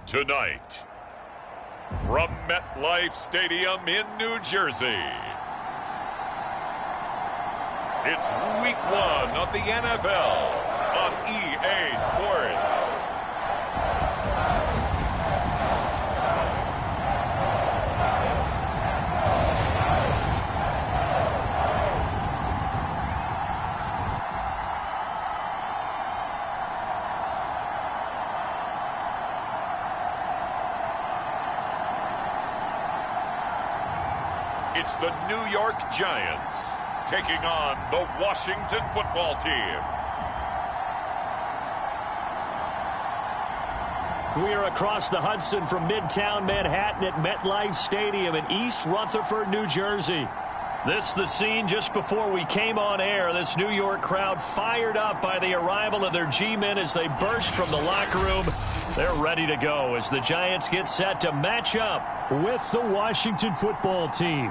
Tonight, from MetLife Stadium in New Jersey, it's Week 1 of the NFL on EA Sports. It's the New York Giants taking on the Washington Football Team. We are across the Hudson from Midtown Manhattan at MetLife Stadium in East Rutherford, New Jersey. This is the scene just before we came on air. This New York crowd fired up by the arrival of their G-men as they burst from the locker room. They're ready to go as the Giants get set to match up with the Washington Football Team.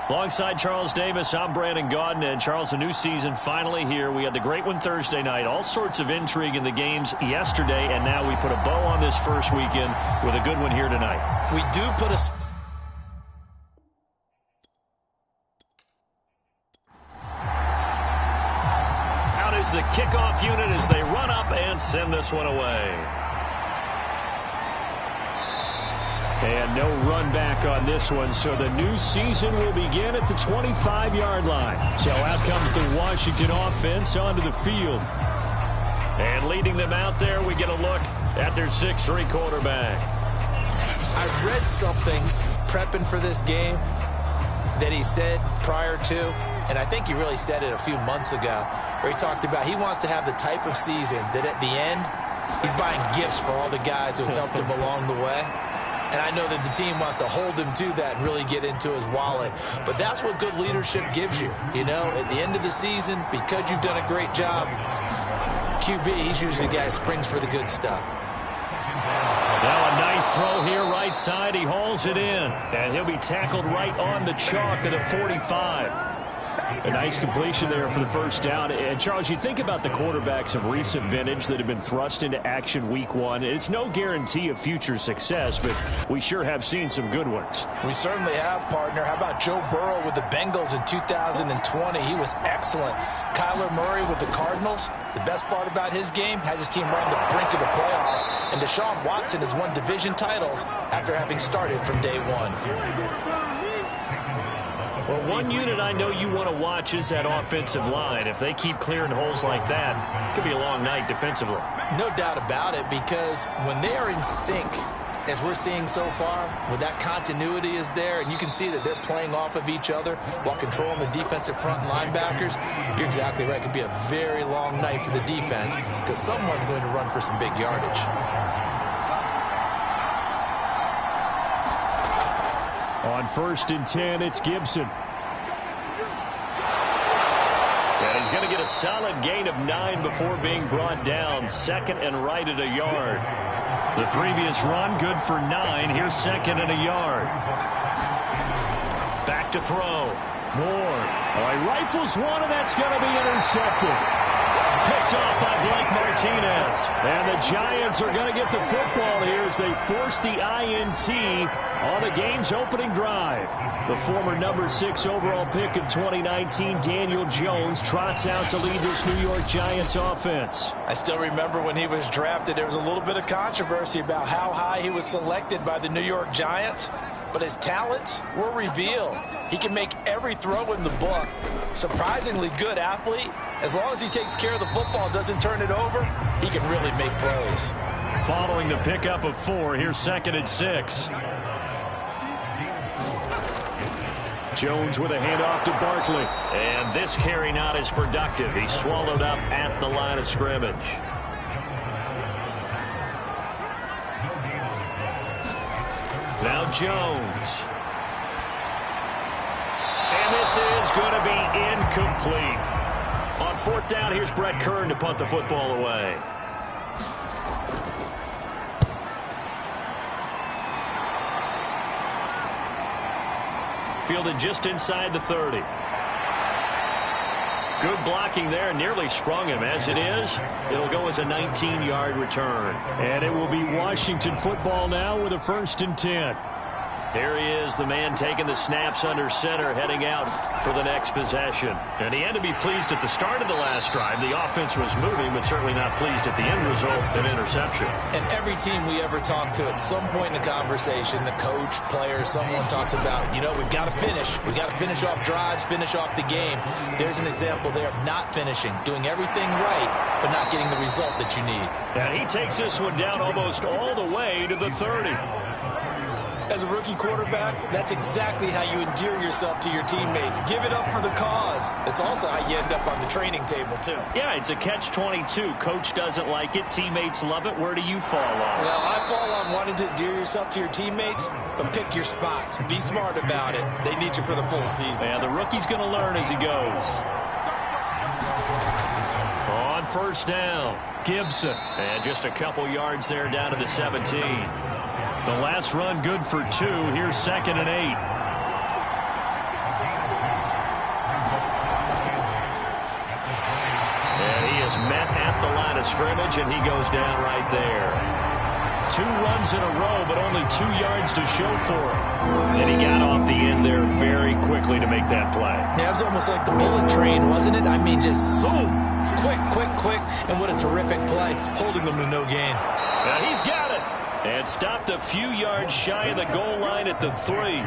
Alongside Charles Davis, I'm Brandon Gaudin. And Charles, a new season finally here. We had the great one Thursday night. All sorts of intrigue in the games yesterday. And now we put a bow on this first weekend with a good one here tonight. We do put a... Out is the kickoff unit as they run up and send this one away. And no run back on this one, so the new season will begin at the 25-yard line. So out comes the Washington offense onto the field. And leading them out there, we get a look at their 6'3" quarterback. I read something prepping for this game that he said prior to, and I think he really said it a few months ago, where he talked about he wants to have the type of season that at the end, he's buying gifts for all the guys who helped him along the way. And I know that the team wants to hold him to that and really get into his wallet. But that's what good leadership gives you. You know, at the end of the season, because you've done a great job, QB, he's usually the guy who springs for the good stuff. Now a nice throw here right side. He hauls it in. And he'll be tackled right on the chalk of the 45. A nice completion there for the first down. And, Charles, you think about the quarterbacks of recent vintage that have been thrust into action week one. It's no guarantee of future success, but we sure have seen some good ones. We certainly have, partner. How about Joe Burrow with the Bengals in 2020? He was excellent. Kyler Murray with the Cardinals. The best part about his game has his team right on the brink of the playoffs. And Deshaun Watson has won division titles after having started from day one. Well, one unit I know you want to watch is that offensive line. If they keep clearing holes like that, it could be a long night defensively. No doubt about it, because when they are in sync, as we're seeing so far, when that continuity is there, and you can see that they're playing off of each other while controlling the defensive front linebackers, you're exactly right. It could be a very long night for the defense because someone's going to run for some big yardage. On 1st and 10, it's Gibson. And he's going to get a solid gain of 9 before being brought down. 2nd and right at a yard. The previous run, good for 9. Here's 2nd and a yard. Back to throw. Moore. Oh, he rifles one, and that's going to be intercepted. Picked off by Blake Martinez. And the Giants are going to get the football here as they force the INT on the game's opening drive. The former number 6 overall pick of 2019, Daniel Jones, trots out to lead this New York Giants offense. I still remember when he was drafted, there was a little bit of controversy about how high he was selected by the New York Giants. But his talents were revealed. He can make every throw in the book. Surprisingly good athlete. As long as he takes care of the football, doesn't turn it over, he can really make plays. Following the pickup of 4, here's 2nd and 6. Jones with a handoff to Barkley. And this carry not as productive. He's swallowed up at the line of scrimmage. Now Jones. And this is going to be incomplete. On 4th down, here's Brett Kern to punt the football away. Fielded just inside the 30. Good blocking there. Nearly sprung him. As it is, it'll go as a 19-yard return. And it will be Washington football now with a 1st and 10. Here he is, the man taking the snaps under center, heading out for the next possession. And he had to be pleased at the start of the last drive. The offense was moving, but certainly not pleased at the end result, an interception. And every team we ever talk to, at some point in the conversation, the coach, player, someone talks about, we've got to finish. We've got to finish off drives, finish off the game. There's an example there of not finishing, doing everything right, but not getting the result that you need. And he takes this one down almost all the way to the 30. As a rookie quarterback, that's exactly how you endear yourself to your teammates. Give it up for the cause. It's also how you end up on the training table, too. Yeah, it's a catch-22. Coach doesn't like it. Teammates love it. Where do you fall on? Well, I fall on wanting to endear yourself to your teammates, but pick your spots. Be smart about it. They need you for the full season. Yeah, the rookie's going to learn as he goes. On 1st down, Gibson. And just a couple yards there down to the 17. The last run good for 2. Here's 2nd and 8. And he is met at the line of scrimmage, and he goes down right there. 2 runs in a row, but only 2 yards to show for him. And he got off the end there very quickly to make that play. Yeah, it was almost like the bullet train, wasn't it? I mean, just zoom. Quick, quick, quick. And what a terrific play, holding them to no gain. Now he's got it. And stopped a few yards shy of the goal line at the 3.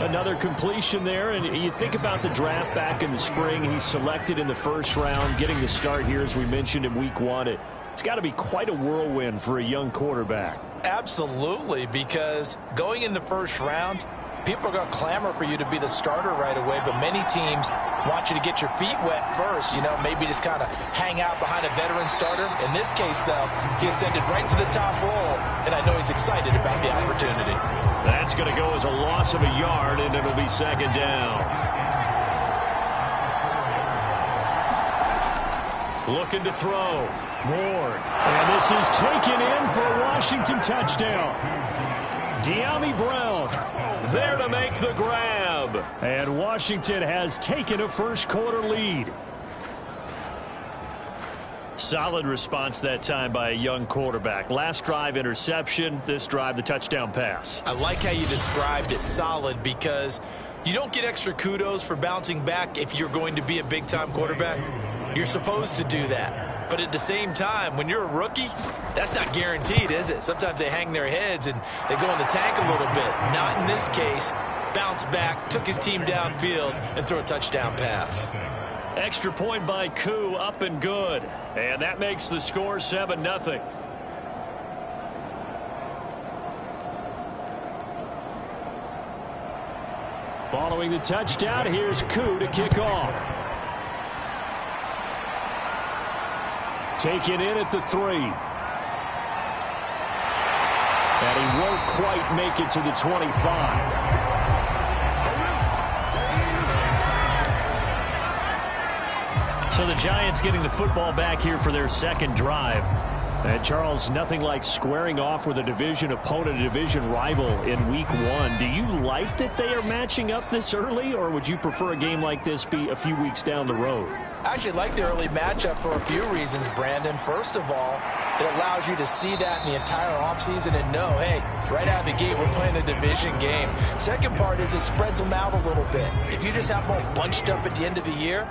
Another completion there, and you think about the draft back in the spring. He's selected in the 1st round, getting the start here, as we mentioned, in week 1. It's got to be quite a whirlwind for a young quarterback. Absolutely, because going in the 1st round, people are going to clamor for you to be the starter right away, but many teams want you to get your feet wet first, maybe just kind of hang out behind a veteran starter. In this case, though, he ascended right to the top role, and I know he's excited about the opportunity. That's going to go as a loss of a yard, and it'll be 2nd down. Looking to throw. Ward. And this is taken in for a Washington touchdown. Dyami Brown there to make the grab. And Washington has taken a 1st quarter lead. Solid response that time by a young quarterback. Last drive, interception. This drive, the touchdown pass. I like how you described it, solid, because you don't get extra kudos for bouncing back if you're going to be a big-time quarterback. You're supposed to do that. But at the same time, when you're a rookie, that's not guaranteed, is it? Sometimes they hang their heads and they go in the tank a little bit. Not in this case. Bounce back, took his team downfield, and threw a touchdown pass. Extra point by Koo, up and good. And that makes the score 7-0. Following the touchdown, here's Koo to kick off. Taken in at the 3. And he won't quite make it to the 25. So the Giants getting the football back here for their 2nd drive. And Charles, nothing like squaring off with a division opponent, a division rival in week 1. Do you like that they are matching up this early, or would you prefer a game like this be a few weeks down the road? I actually like the early matchup for a few reasons, Brandon. First of all, it allows you to see that in the entire offseason and know, hey, right out of the gate, we're playing a division game. Second part is it spreads them out a little bit. If you just have them all bunched up at the end of the year,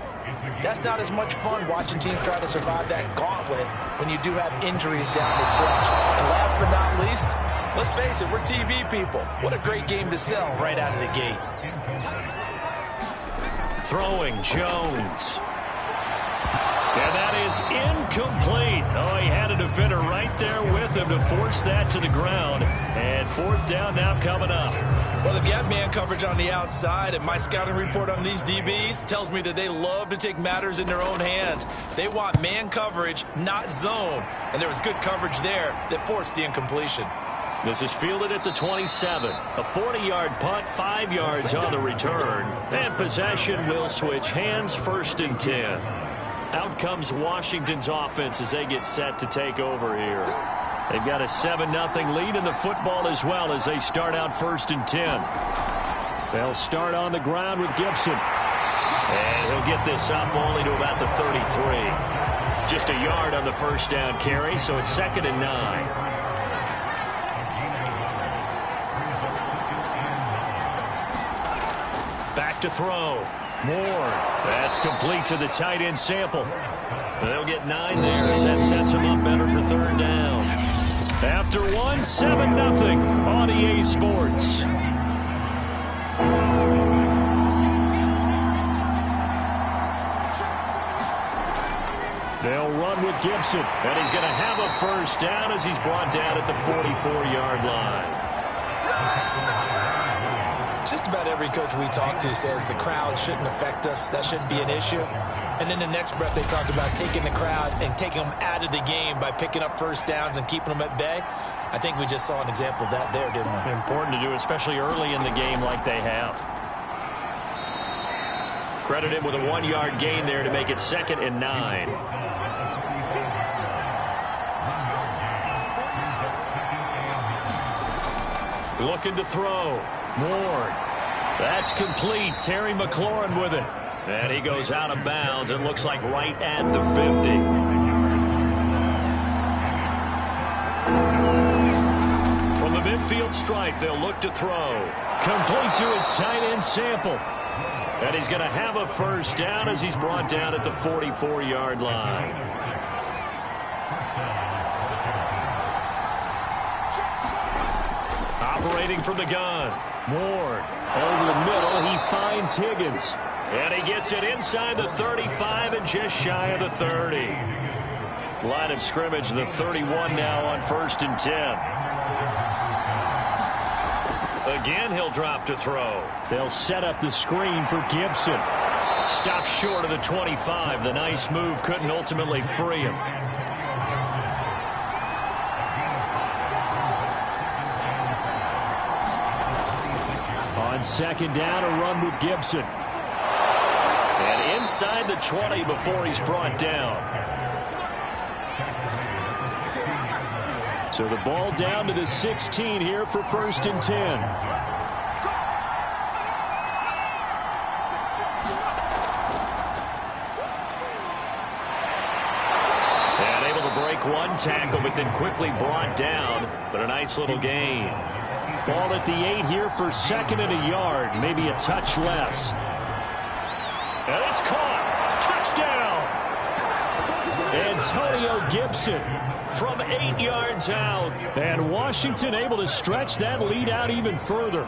that's not as much fun watching teams try to survive that gauntlet when you do have injuries down the stretch. And last but not least, let's face it, we're TV people. What a great game to sell right out of the gate. Throwing Jones. And that is incomplete. Oh, he had a defender right there with him to force that to the ground. And 4th down now coming up. Well, they've got man coverage on the outside, and my scouting report on these DBs tells me that they love to take matters in their own hands. They want man coverage, not zone. And there was good coverage there that forced the incompletion. This is fielded at the 27. A 40-yard punt, 5 yards on the return. And possession will switch hands, 1st and 10. Out comes Washington's offense as they get set to take over here. They've got a 7-0 lead in the football as well as they start out 1st and 10. They'll start on the ground with Gibson. And he'll get this up only to about the 33. Just a yard on the first down carry, so it's 2nd and 9. Back to throw. Moore. That's complete to the tight end Sample. They'll get 9 there as that sets them up better for 3rd down. After 1, 7-0 on EA Sports. They'll run with Gibson, and he's going to have a first down as he's brought down at the 44-yard line. Just about every coach we talk to says the crowd shouldn't affect us. That shouldn't be an issue. And then the next breath they talk about taking the crowd and taking them out of the game by picking up first downs and keeping them at bay. I think we just saw an example of that there, didn't we? Important to do, especially early in the game like they have. Credit him with a 1-yard gain there to make it 2nd and 9. Looking to throw. Moore. That's complete. Terry McLaurin with it. And he goes out of bounds. It looks like right at the 50. From the midfield stripe, they'll look to throw. Complete to his tight end Sample. And he's going to have a first down as he's brought down at the 44-yard line. Operating from the gun. Moore. Over the middle, he finds Higgins. And he gets it inside the 35 and just shy of the 30. Line of scrimmage, the 31 now on 1st and 10. Again, he'll drop to throw. They'll set up the screen for Gibson. Stops short of the 25. The nice move couldn't ultimately free him. On 2nd down, a run with Gibson. And inside the 20 before he's brought down. So the ball down to the 16 here for 1st and 10. And able to break one tackle, but then quickly brought down. But a nice little gain. Ball at the 8 here for 2nd and a yard, maybe a touch less. And it's caught. Touchdown. Antonio Gibson from 8 yards out. And Washington able to stretch that lead out even further.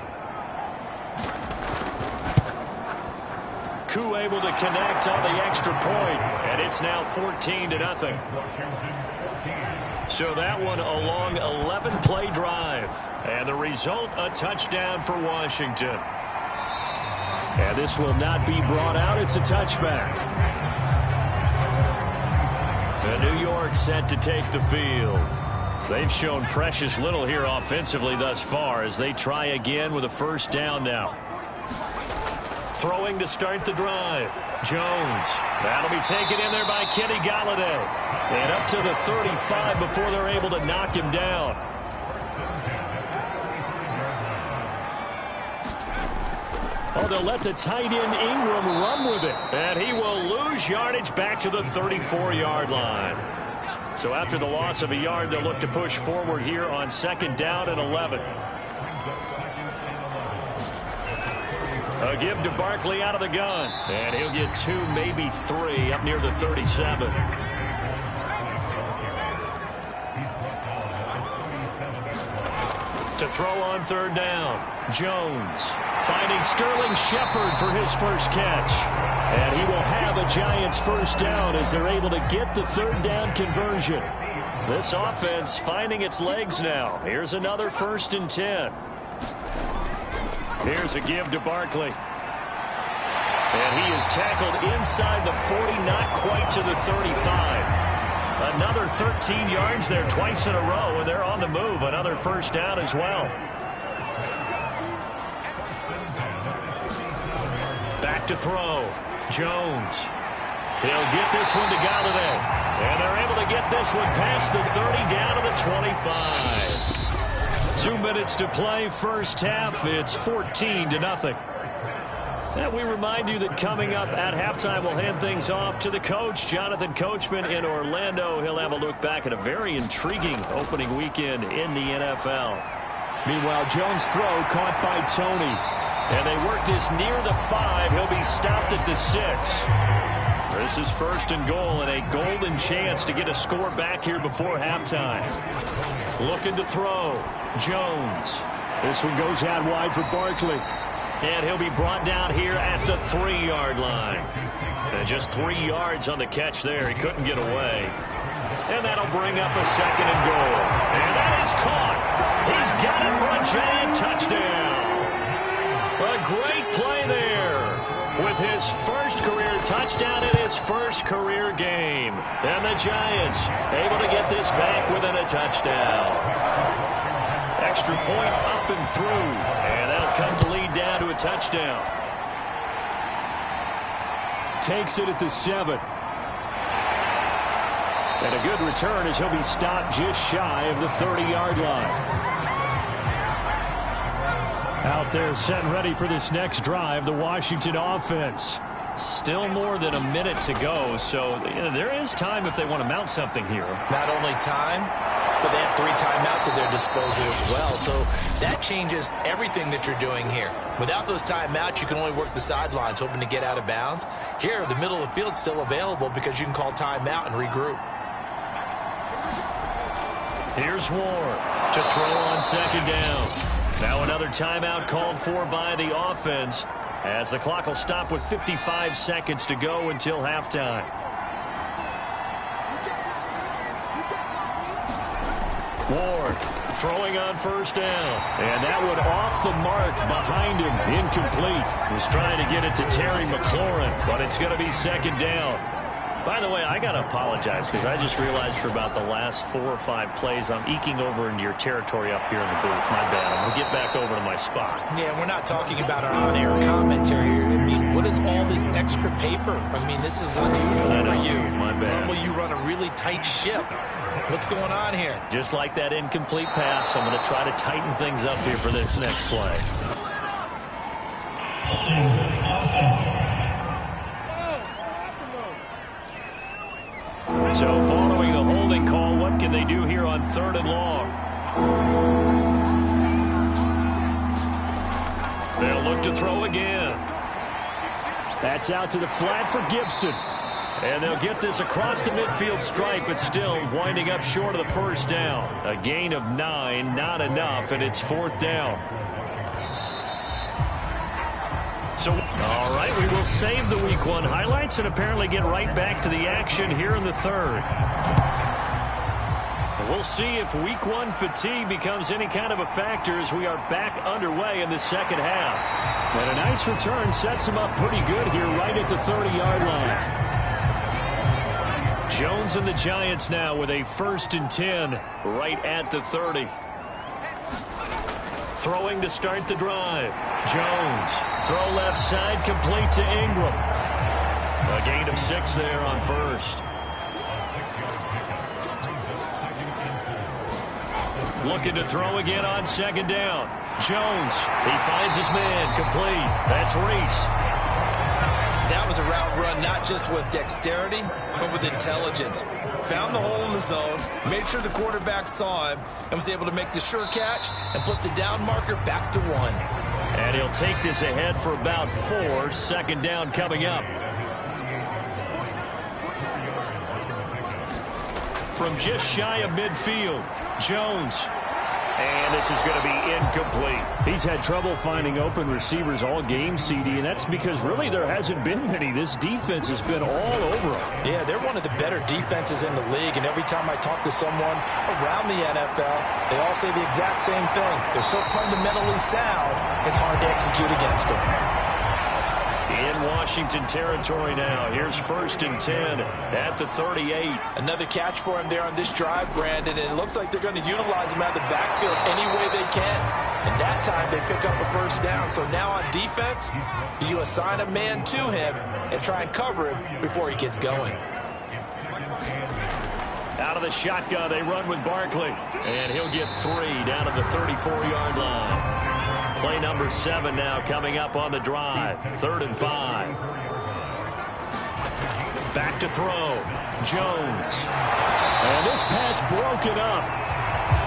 Koo able to connect on the extra point, and it's now 14-0. So that one a long 11-play drive. And the result, a touchdown for Washington. And this will not be brought out. It's a touchback. And New York set to take the field. They've shown precious little here offensively thus far as they try again with a first down now. Throwing to start the drive. Jones. That'll be taken in there by Kenny Golladay. And up to the 35 before they're able to knock him down. Oh, they'll let the tight end Ingram run with it. And he will lose yardage back to the 34-yard line. So after the loss of a yard, they'll look to push forward here on 2nd down and 11. A give to Barkley out of the gun. And he'll get 2, maybe 3 up near the 37. To throw on 3rd down. Jones finding Sterling Shepard for his first catch. And he will have a Giants first down as they're able to get the 3rd down conversion. This offense finding its legs now. Here's another 1st and 10. Here's a give to Barkley. And he is tackled inside the 40, not quite to the 35. Another 13 yards there twice in a row, and they're on the move. Another first down as well. Back to throw. Jones. He'll get this one to Golladay. And they're able to get this one past the 30 down to the 25. 2 minutes to play first half. It's 14-0. And we remind you that coming up at halftime, we'll hand things off to the coach, Jonathan Coachman in Orlando. He'll have a look back at a very intriguing opening weekend in the NFL. Meanwhile, Jones' throw caught by Tony. And they work this near the 5. He'll be stopped at the 6. This is first and goal and a golden chance to get a score back here before halftime. Looking to throw. Jones. This one goes out wide for Barkley. And he'll be brought down here at the 3-yard line. And just 3 yards on the catch there. He couldn't get away. And that'll bring up a second and goal. And that is caught. He's got it for a Giant touchdown. A great play there with his first career touchdown in his first career game. And the Giants able to get this back within a touchdown. Extra point up and through. And that'll cut the lead down to a touchdown. Takes it at the 7. And a good return as he'll be stopped just shy of the 30-yard line. Out there set and ready for this next drive, the Washington offense. Still more than a minute to go, so there is time if they want to mount something here. Not only time, but they have 3 timeouts at their disposal as well, so that changes everything that you're doing here. Without those timeouts, you can only work the sidelines, hoping to get out of bounds. Here, the middle of the field's still available because you can call timeout and regroup. Here's Ward to throw on second down. Now another timeout called for by the offense as the clock will stop with 55 seconds to go until halftime. Ward throwing on first down. And that one off the mark behind him. Incomplete. Was trying to get it to Terry McLaurin, but it's going to be second down. By the way, I got to apologize because I just realized for about the last 4 or 5 plays, I'm eking over into your territory up here in the booth. My bad. I'm going to get back over to my spot. Yeah, we're not talking about our on-air commentary here. I mean, what is all this extra paper? I mean, this is unusual for you. My bad. Normally you run a really tight ship. What's going on here? Just like that incomplete pass, I'm going to try to tighten things up here for this next play. So following the holding call, what can they do here on 3rd and long? They'll look to throw again. That's out to the flat for Gibson. And they'll get this across the midfield stripe, but still winding up short of the first down. A gain of 9, not enough, and it's 4th down. So, all right, we will save the Week 1 highlights and apparently get right back to the action here in the 3rd. We'll see if Week 1 fatigue becomes any kind of a factor as we are back underway in the second half. And a nice return sets him up pretty good here right at the 30-yard line. Jones and the Giants now with a 1st and 10 right at the 30. Throwing to start the drive. Jones, throw left side, complete to Ingram. A gain of 6 there on first. Looking to throw again on second down. Jones, he finds his man, complete. That's Reese. That was a route run not just with dexterity, but with intelligence. Found the hole in the zone, made sure the quarterback saw him, and was able to make the sure catch and flip the down marker back to 1. And he'll take this ahead for about 4. Second down coming up. From just shy of midfield, Jones. And this is going to be incomplete. He's had trouble finding open receivers all game, CD, and that's because really there hasn't been many. This defense has been all over them. Yeah, they're one of the better defenses in the league, and every time I talk to someone around the NFL, they all say the exact same thing. They're so fundamentally sound, it's hard to execute against them. In Washington territory now. Here's 1st and 10 at the 38. Another catch for him there on this drive, Brandon, and it looks like they're going to utilize him out of the backfield any way they can. And that time they pick up a first down. So now on defense, do you assign a man to him and try and cover him before he gets going? Out of the shotgun, they run with Barkley. And he'll get 3 down to the 34-yard line. Play number 7 now coming up on the drive. 3rd and 5. Back to throw. Jones. And this pass broken up.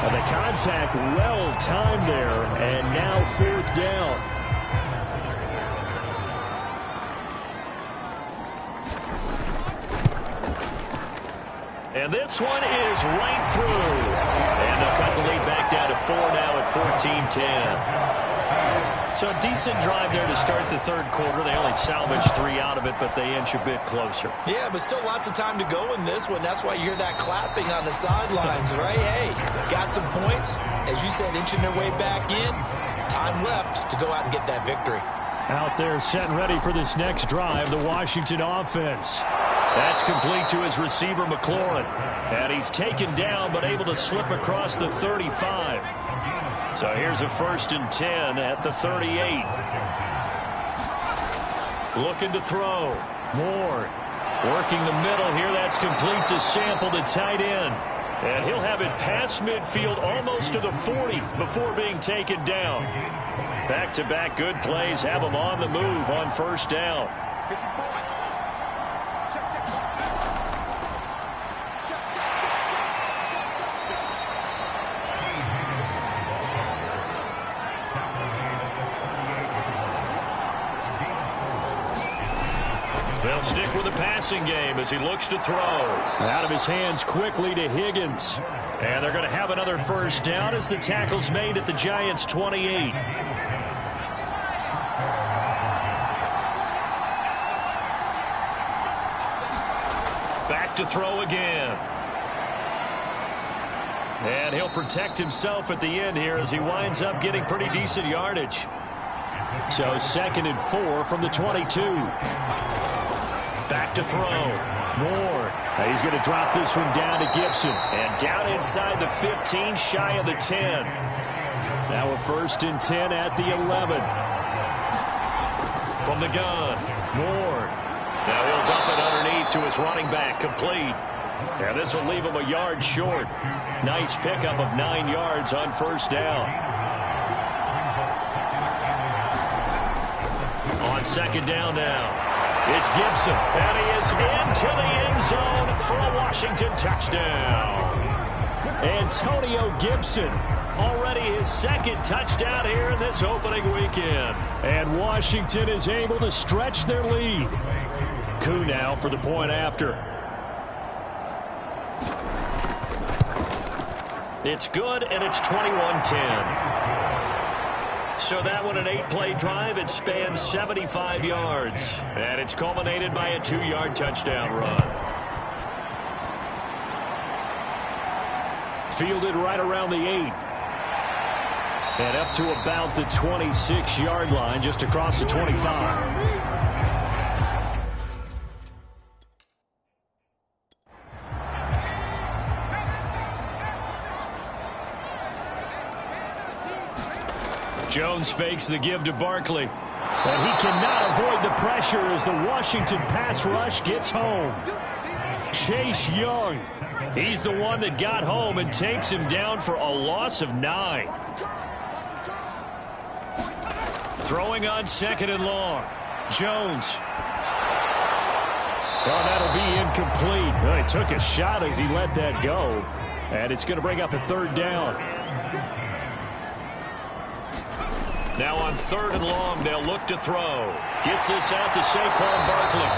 And the contact well timed there. And now 4th down. And this one is right through. And they'll cut the lead back down to 4 now at 14-10. So a decent drive there to start the 3rd quarter. They only salvaged 3 out of it, but they inch a bit closer. Yeah, but still lots of time to go in this one. That's why you hear that clapping on the sidelines, right? Hey, got some points. As you said, inching their way back in. Time left to go out and get that victory. Out there set and ready for this next drive, the Washington offense. That's complete to his receiver, McLaurin. And he's taken down, but able to slip across the 35. So here's a 1st and 10 at the 38. Looking to throw. Moore working the middle here. That's complete to Sample, the tight end. And he'll have it past midfield almost to the 40 before being taken down. Back-to-back good plays have him on the move on 1st down. They'll stick with the passing game as he looks to throw. Out of his hands quickly to Higgins. And they're going to have another 1st down as the tackle's made at the Giants' 28. Back to throw again. And he'll protect himself at the end here as he winds up getting pretty decent yardage. So 2nd and 4 from the 22. Back to throw. Moore. He's going to drop this one down to Gibson. And down inside the 15, shy of the 10. Now a 1st and 10 at the 11. From the gun. Moore. Now he'll dump it underneath to his running back, complete. And this will leave him a yard short. Nice pickup of 9 yards on 1st down. On 2nd down now. It's Gibson, and he is into the end zone for a Washington touchdown. Antonio Gibson, already his 2nd touchdown here in this opening weekend. And Washington is able to stretch their lead. Koo now for the point after. It's good, and it's 21-10. So that one, an 8-play drive. It spans 75 yards. And it's culminated by a 2-yard touchdown run. Fielded right around the 8. And up to about the 26-yard line, just across the 25. Jones fakes the give to Barkley. And he cannot avoid the pressure as the Washington pass rush gets home. Chase Young. He's the one that got home and takes him down for a loss of 9. Throwing on 2nd and long. Jones. Oh, that'll be incomplete. Well, he took a shot as he let that go. And it's going to bring up a 3rd down. Now on 3rd and long, they'll look to throw. Gets this out to Saquon Barkley.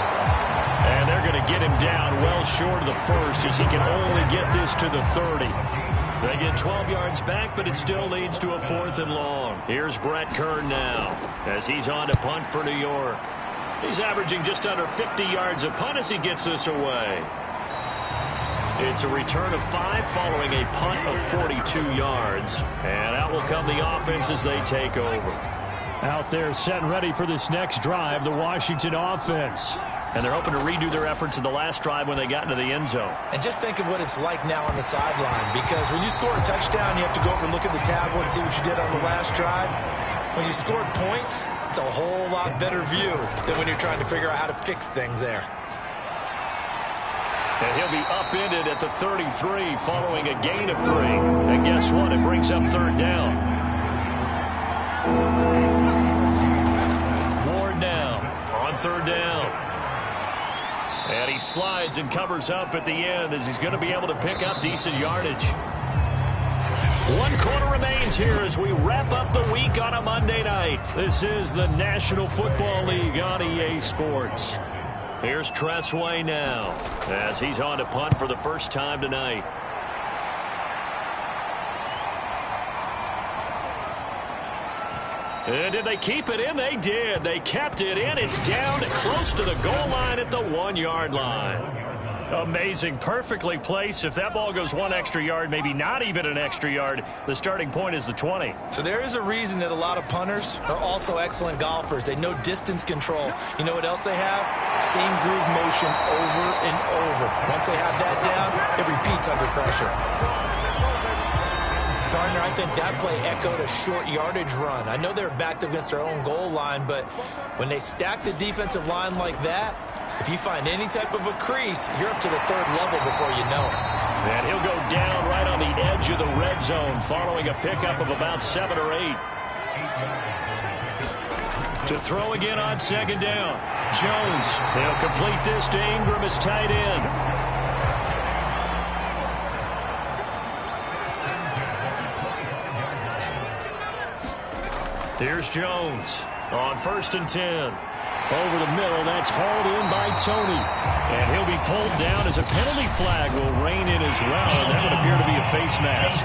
And they're going to get him down well short of the 1st as he can only get this to the 30. They get 12 yards back, but it still leads to a 4th and long. Here's Brett Kern now as he's on to punt for New York. He's averaging just under 50 yards a punt as he gets this away. It's a return of 5 following a punt of 42 yards. And out will come the offense as they take over. Out there set and ready for this next drive, the Washington offense. And they're hoping to redo their efforts in the last drive when they got into the end zone. And just think of what it's like now on the sideline, because when you score a touchdown, you have to go over and look at the tablet and see what you did on the last drive. When you scored points, it's a whole lot better view than when you're trying to figure out how to fix things there. And he'll be upended at the 33 following a gain of 3. And guess what? It brings up 3rd down. Ward now on third down. And he slides and covers up at the end as he's going to be able to pick up decent yardage. 1 quarter remains here as we wrap up the week on a Monday night. This is the National Football League on EA Sports. Here's Tressway now as he's on to punt for the first time tonight. And did they keep it in? They did. They kept it in. It's down close to the goal line at the 1-yard line. Amazing. Perfectly placed. If that ball goes 1 extra yard, maybe not even an extra yard, the starting point is the 20. So there is a reason that a lot of punters are also excellent golfers. They know distance control. You know what else they have? Same groove motion over and over. Once they have that down, it repeats under pressure. Gardner, I think that play echoed a short yardage run. I know they're backed up against their own goal line, but when they stack the defensive line like that, if you find any type of a crease, you're up to the 3rd level before you know it. And he'll go down right on the edge of the red zone following a pickup of about 7 or 8. To throw again on second down. Jones. He'll complete this to Ingram as tight end. Here's Jones on 1st and 10. Over the middle, that's hauled in by Tony. And he'll be pulled down as a penalty flag will rein in as well. And that would appear to be a face mask.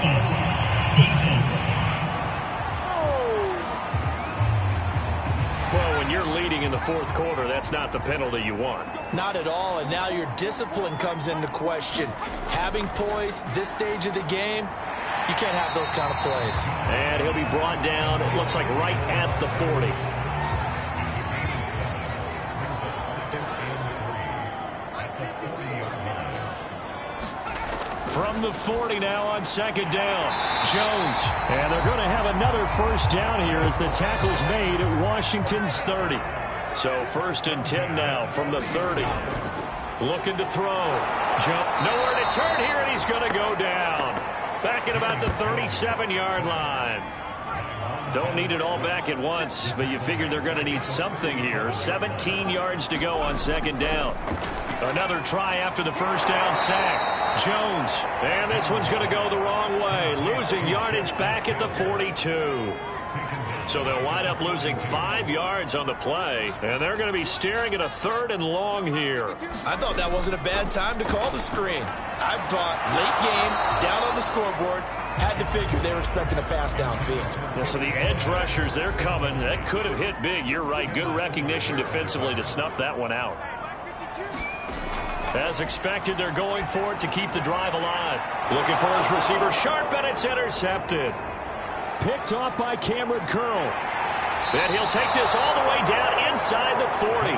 Well, when you're leading in the 4th quarter, that's not the penalty you want. Not at all, and now your discipline comes into question. Having poise this stage of the game, you can't have those kind of plays. And he'll be brought down, it looks like right at the 40. From the 40 now on second down. Jones. And they're going to have another first down here as the tackle's made at Washington's 30. So 1st and 10 now from the 30. Looking to throw. Jump. Nowhere to turn here, and he's going to go down. Back at about the 37-yard line. Don't need it all back at once, but you figure they're going to need something here. 17 yards to go on second down. Another try after the first down sack. Jones. And this one's going to go the wrong way. Losing yardage back at the 42. So they'll wind up losing 5 yards on the play. And they're going to be staring at a 3rd and long here. I thought that wasn't a bad time to call the screen. I thought late game, down on the scoreboard, had to figure they were expecting a pass downfield. Yeah, so the edge rushers, they're coming. That could have hit big. You're right. Good recognition defensively to snuff that one out. As expected, they're going for it to keep the drive alive. Looking for his receiver, Sharp, and it's intercepted. Picked off by Cameron Curl. And he'll take this all the way down inside the 40.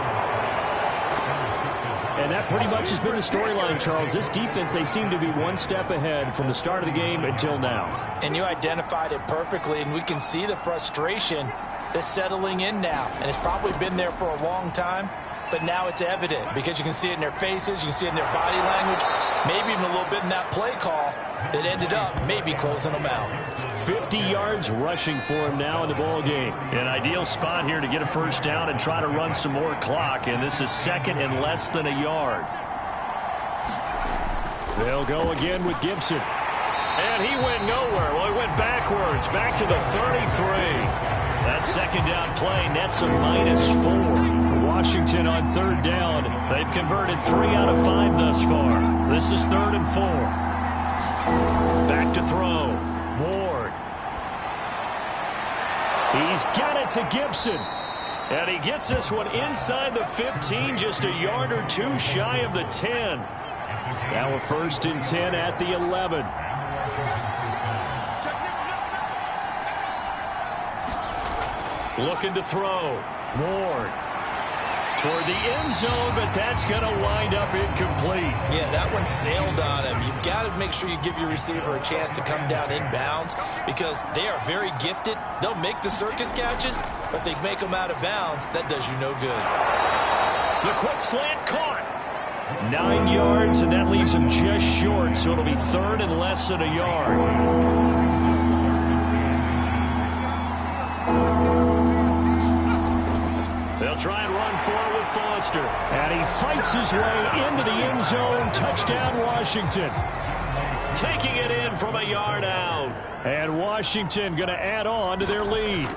And that pretty much has been the storyline, Charles. This defense, they seem to be one step ahead from the start of the game until now. And you identified it perfectly, and we can see the frustration that's settling in now. And it's probably been there for a long time, but now it's evident because you can see it in their faces, you can see it in their body language, maybe even a little bit in that play call that ended up maybe closing them out. 50 yards rushing for him now in the ball game. An ideal spot here to get a first down and try to run some more clock, and this is 2nd and less than a yard. They'll go again with Gibson. And he went nowhere. Well, he went backwards, back to the 33. That second down play nets a -4. Washington on 3rd down. They've converted 3 out of 5 thus far. This is 3rd and 4. Back to throw. Ward. He's got it to Gibson. And he gets this one inside the 15, just a yard or 2 shy of the 10. Now a 1st and 10 at the 11. Looking to throw. Ward. Toward the end zone, but that's going to wind up incomplete. Yeah, that one sailed on him. You've got to make sure you give your receiver a chance to come down inbounds because they are very gifted. They'll make the circus catches, but they make them out of bounds. That does you no good. The quick slant caught. 9 yards, and that leaves him just short, so it'll be 3rd and less than a yard. They'll try and run forward with Foster. And he fights his way into the end zone. Touchdown, Washington. Taking it in from a yard out. And Washington going to add on to their lead.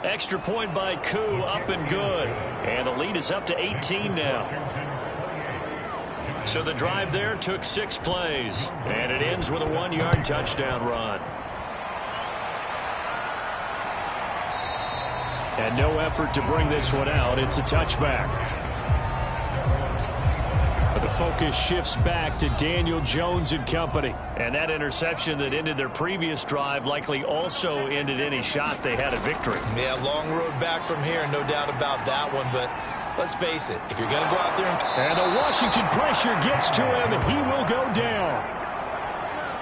Extra point by Koo, up and good. And the lead is up to 18 now. So the drive there took 6 plays. And it ends with a 1-yard touchdown run. And no effort to bring this one out. It's a touchback. But the focus shifts back to Daniel Jones and company. And that interception that ended their previous drive likely also ended any shot they had at victory. Yeah, long road back from here, no doubt about that one. But let's face it, if you're going to go out there and the Washington pressure gets to him, he will go down.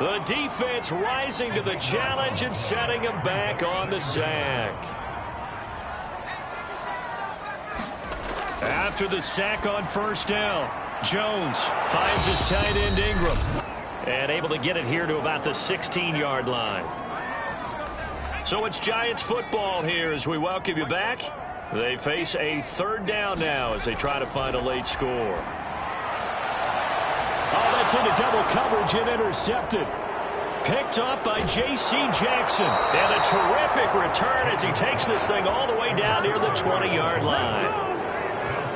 The defense rising to the challenge and setting him back on the sack. After the sack on first down, Jones finds his tight end Ingram and able to get it here to about the 16-yard line. So it's Giants football here as we welcome you back. They face a third down now as they try to find a late score. Oh, that's into double coverage and intercepted. Picked up by J.C. Jackson. And a terrific return as he takes this thing all the way down near the 20-yard line.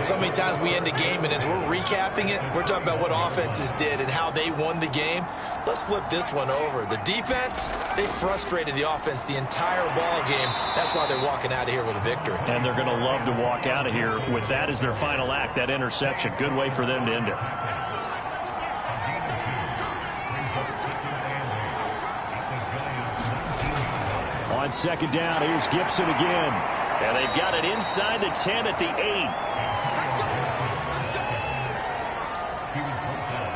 So many times we end a game, and as we're recapping it, we're talking about what offenses did and how they won the game. Let's flip this one over. The defense, they frustrated the offense the entire ball game. That's why they're walking out of here with a victory. And they're going to love to walk out of here with that as their final act, that interception. Good way for them to end it. On second down, here's Gibson again. And they've got it inside the 10 at the 8.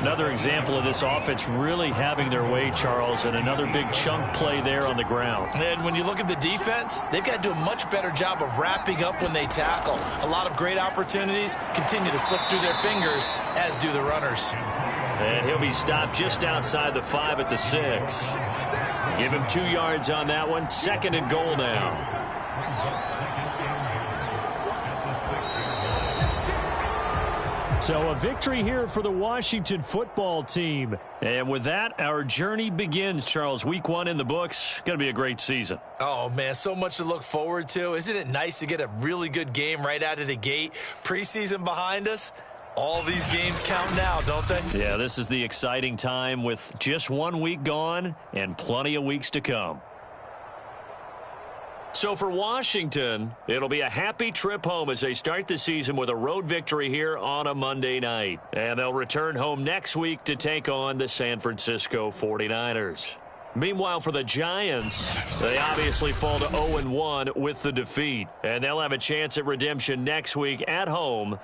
Another example of this offense really having their way, Charles, and another big chunk play there on the ground. And when you look at the defense, they've got to do a much better job of wrapping up when they tackle. A lot of great opportunities continue to slip through their fingers, as do the runners. And he'll be stopped just outside the 5 at the 6. Give him 2 yards on that one. 2nd and goal now. So a victory here for the Washington football team. And with that, our journey begins, Charles. Week 1 in the books. Going to be a great season. Oh, man, so much to look forward to. Isn't it nice to get a really good game right out of the gate? Preseason behind us. All these games count now, don't they? Yeah, this is the exciting time with just 1 week gone and plenty of weeks to come. So for Washington, it'll be a happy trip home as they start the season with a road victory here on a Monday night. And they'll return home next week to take on the San Francisco 49ers. Meanwhile, for the Giants, they obviously fall to 0-1 with the defeat. And they'll have a chance at redemption next week at home